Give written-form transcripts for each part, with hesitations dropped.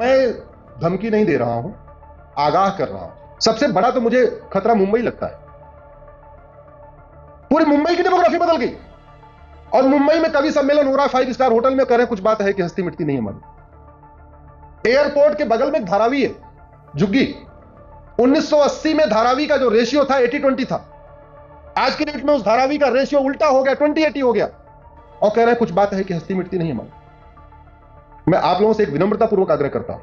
मैं धमकी नहीं दे रहा हूं, आगाह कर रहा हूं। सबसे बड़ा तो मुझे खतरा मुंबई लगता है। पूरी मुंबई की डेमोग्राफी बदल गई और मुंबई में कवि सम्मेलन हो रहा है 5 स्टार होटल में, कह रहे हैं कुछ बात है कि हस्ती मिटती नहीं हमारी। एयरपोर्ट के बगल में धारावी है, झुग्गी। 1980 में धारावी का जो रेशियो था 80-20 था। आज की डेट में उस धारावी का रेशियो उल्टा हो गया, 20-80 हो गया, और कह रहे हैं कुछ बात है कि हस्ती मिटती नहीं हमारी। मैं आप लोगों से एक विनम्रता पूर्वक आग्रह करता हूं,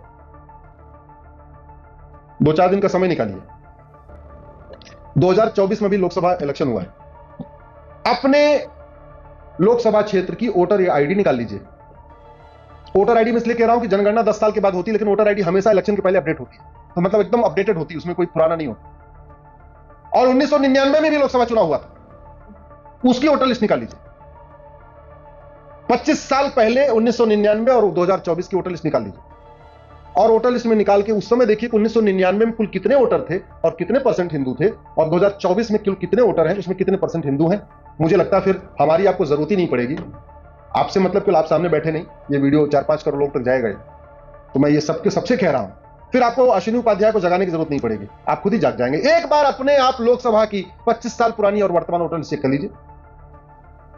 2-4 दिन का समय निकालिए। 2024 में भी लोकसभा इलेक्शन हुआ है। अपने लोकसभा क्षेत्र की वोटर आईडी निकाल लीजिए। वोटर आईडी में इसलिए कह रहा हूं कि जनगणना 10 साल के बाद होती है, लेकिन वोटर आईडी हमेशा इलेक्शन के पहले अपडेट होती है, तो मतलब एकदम अपडेटेड होती है, उसमें कोई पुराना नहीं होता। और 1999 में भी लोकसभा चुनाव हुआ था, उसकी वोटर लिस्ट निकाल लीजिए। 25 साल पहले 1999 और 2024 की वोटर लिस्ट निकाल लीजिए, और वोटर लिस्ट में निकाल के उस समय देखिए कि 1999 में कुल कितने वोटर थे और कितने परसेंट हिंदू थे, और 2024 में कुल कितने वोटर हैं, उसमें कितने परसेंट हिंदू हैं। मुझे लगता है फिर हमारी आपको जरूरत ही नहीं पड़ेगी। आपसे मतलब कि आप सामने बैठे नहीं, ये वीडियो 4-5 करोड़ लोग तक जाएगा, तो मैं ये सबसे कह रहा हूं, फिर आपको अश्विनी उपाध्याय को जगाने की जरूरत नहीं पड़ेगी, आप खुद ही जाग जाएंगे। एक बार अपने आप लोकसभा की 25 साल पुरानी और वर्तमान वोटर लिस्ट चेक कर लीजिए।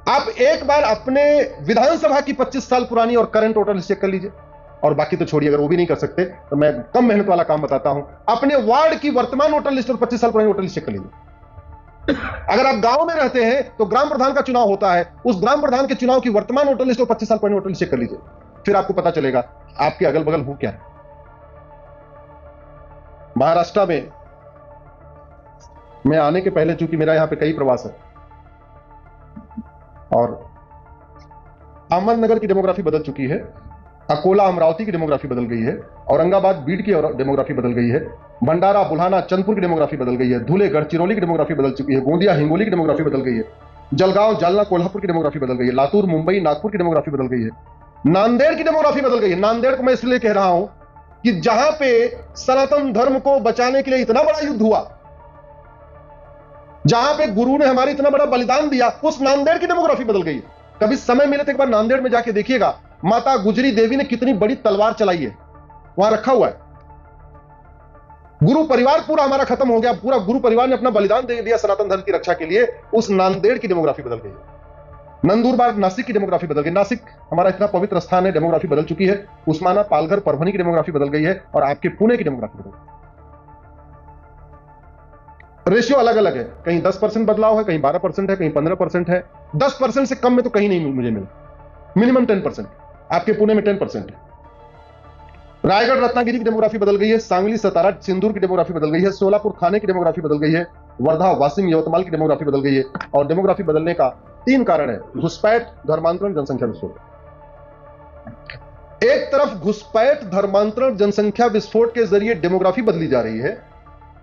आप एक बार अपने विधानसभा की 25 साल पुरानी और करंट वोटर लिस्ट चेक कर लीजिए। और बाकी तो छोड़िए, अगर वो भी नहीं कर सकते तो मैं कम मेहनत वाला काम बताता हूं, अपने वार्ड की वर्तमान वोटर लिस्ट और 25 साल पुरानी वोटर लिस्ट चेक कर लीजिए। अगर आप गांव में रहते हैं तो ग्राम प्रधान का चुनाव होता है, उस ग्राम प्रधान के चुनाव की वर्तमान वोटर लिस्ट और 25 साल पुरानी वोटर लिस्ट चेक कर लीजिए, फिर आपको पता चलेगा आपके अगल बगल हो क्या है। महाराष्ट्र में मैं आने के पहले, चूंकि मेरा यहां पे कई प्रवास है, और अहमदनगर की डेमोग्राफी बदल चुकी है, अकोला अमरावती की डेमोग्राफी बदल गई है, औरंगाबाद बीड की डेमोग्राफी बदल गई है, भंडारा बुल्हाना चंदपुर की डेमोग्राफी बदल गई है, धुले गढ़चिरौली की डेमोग्राफी बदल चुकी है, गोंदिया हिंगोली की डेमोग्राफी बदल गई है, जलगांव जालना कोल्हापुर की डेमोग्राफी बदल गई है, लातूर मुंबई नागपुर की डेमोग्राफी बदल गई है, नांदेड़ की डेमोग्राफी बदल गई है। नांदेड़ को मैं इसलिए कह रहा हूं कि जहां पे सनातन धर्म को बचाने के लिए इतना बड़ा युद्ध हुआ, जहां पे गुरु ने हमारे इतना बड़ा बलिदान दिया, उस नांदेड़ की डेमोग्राफी बदल गई है। कभी समय मिले तो एक बार नांदेड़ में जाके देखिएगा, माता गुजरी देवी ने कितनी बड़ी तलवार चलाई है, वहां रखा हुआ है। गुरु परिवार पूरा हमारा खत्म हो गया, पूरा गुरु परिवार ने अपना बलिदान दे दिया सनातन धर्म की रक्षा के लिए। उस नांदेड़ की डेमोग्राफी बदल गई है। नंदुरबार नासिक की डेमोग्राफी बदल गई। नासिक हमारा इतना पवित्र स्थान है, डेमोग्राफी बदल चुकी है। उस्माना पालघर परभनी की डेमोग्राफी बदल गई है, और आपके पुणे की डेमोग्राफी बदल गई। रेशियो अलग अलग है, कहीं 10% बदलाव है, कहीं 12% है, कहीं 15% है। 10% से कम में तो कहीं नहीं मुझे मिला, मिनिमम 10%। आपके पुणे में 10% है। रायगढ़ रत्नागिरी की डेमोग्राफी बदल गई है, सांगली सतारा सिंदूर की डेमोग्राफी बदल गई है, सोलापुर थाने की डेमोग्राफी बदल गई है, वर्धा वाशिम यवतमाल की डेमोग्राफी बदल गई है। और डेमोग्राफी बदलने का 3 कारण है: घुसपैठ, धर्मांतरण, जनसंख्या विस्फोट। एक तरफ घुसपैठ, धर्मांतरण, जनसंख्या विस्फोट के जरिए डेमोग्राफी बदली जा रही है,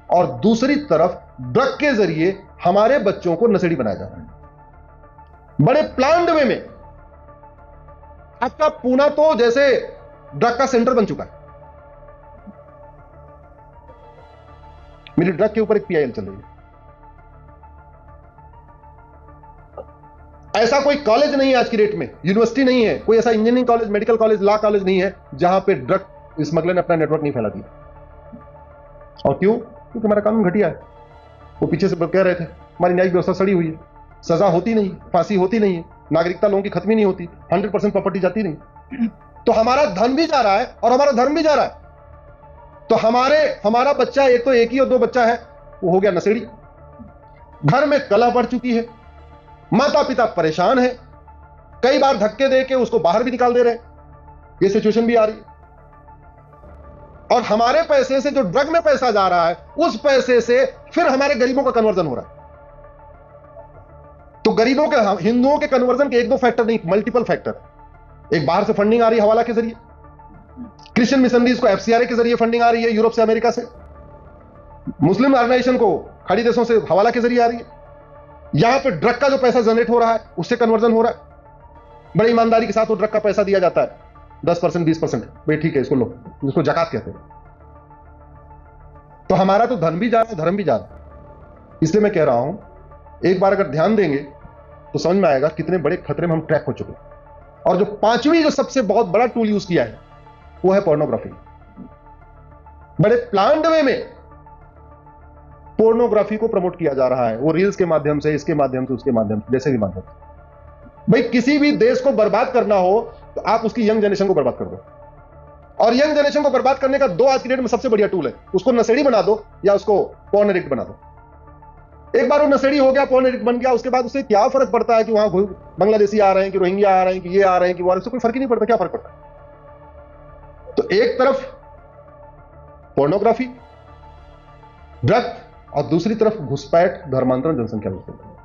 और दूसरी तरफ ड्रग के जरिए हमारे बच्चों को नशेड़ी बनाया जा रहा है बड़े प्लान्ड वे में। आपका पूना तो जैसे ड्रग का सेंटर बन चुका है। मेरी ड्रग के ऊपर एक पीआईएल चल रही है। ऐसा कोई कॉलेज नहीं है आज की डेट में, यूनिवर्सिटी नहीं है, कोई ऐसा engineering college, medical college, law college नहीं है जहां पे ड्रग स्मगलर ने अपना नेटवर्क नहीं फैला दिया। और क्यों? क्योंकि हमारा कानून घटिया है। वो पीछे से कह रहे थे हमारी न्यायिक व्यवस्था सड़ी हुई है, सजा होती नहीं, फांसी होती नहीं है, नागरिकता लोगों की खत्म ही नहीं होती, 100% प्रॉपर्टी जाती नहीं। तो हमारा धन भी जा रहा है और हमारा धर्म भी जा रहा है। तो हमारा बच्चा, एक तो एक ही और 2 बच्चा है, वो हो गया नशेड़ी। घर में कलह बढ़ चुकी है, माता पिता परेशान है, कई बार धक्के दे के उसको बाहर भी निकाल दे रहे हैं। ये सिचुएशन भी आ रही है। और हमारे पैसे से जो ड्रग में पैसा जा रहा है, उस पैसे से फिर हमारे गरीबों का कन्वर्जन हो रहा है। तो गरीबों के, हिंदुओं के कन्वर्जन के 1-2 फैक्टर नहीं, मल्टीपल फैक्टर। एक बाहर से फंडिंग आ रही है हवाला के जरिए, क्रिश्चियन मिशनरीज को एफसीआरए के जरिए फंडिंग आ रही है, यूरोप से, अमेरिका से। मुस्लिम ऑर्गेनाइजेशन को खाड़ी देशों से हवाला के जरिए आ रही है। यहां पे ड्रग का जो पैसा जनरेट हो रहा है, उससे कन्वर्जन हो रहा है। बड़ी ईमानदारी के साथ वो ड्रग का पैसा दिया जाता है, 10%, 20%। भाई ठीक है, इसको लो, इसको जकात कहते हैं। तो हमारा तो धन भी जा रहा है, धर्म भी जा रहा है। इसलिए मैं कह रहा हूं, एक बार अगर ध्यान देंगे तो समझ में आएगा कितने बड़े खतरे में हम ट्रैक हो चुके हैं। और जो 5वीं, जो सबसे बहुत बड़ा टूल यूज किया है, वो है पोर्नोग्राफी। बड़े प्लान्ड वे में पोर्नोग्राफी को प्रमोट किया जा रहा है, वो रील्स के माध्यम से, इसके माध्यम से, उसके माध्यम से, जैसे भी माध्यम से। भाई किसी भी देश को बर्बाद करना हो तो आप उसकी यंग जनरेशन को बर्बाद कर दो, और यंग जनरेशन को बर्बाद करने का 2 आज की डेट में सबसे बढ़िया टूल है, उसको नशेड़ी बना दो या उसको पॉर्न एडिक्ट बना दो। एक बार वो नशेड़ी हो गया, पॉर्न एडिक्ट बन गया, उसके बाद उससे क्या फर्क पड़ता है कि वहां बांग्लादेशी आ रहे हैं, कि रोहिंग्या आ रहे हैं, कि ये आ रहे हैं, कि वो आ रहे हैं, उससे कोई फर्क ही नहीं पड़ता। क्या फर्क पड़ता है? तो एक तरफ पोर्नोग्राफी, ड्रग, और दूसरी तरफ घुसपैठ, धर्मांतरण, जनसंख्या विस्फोट।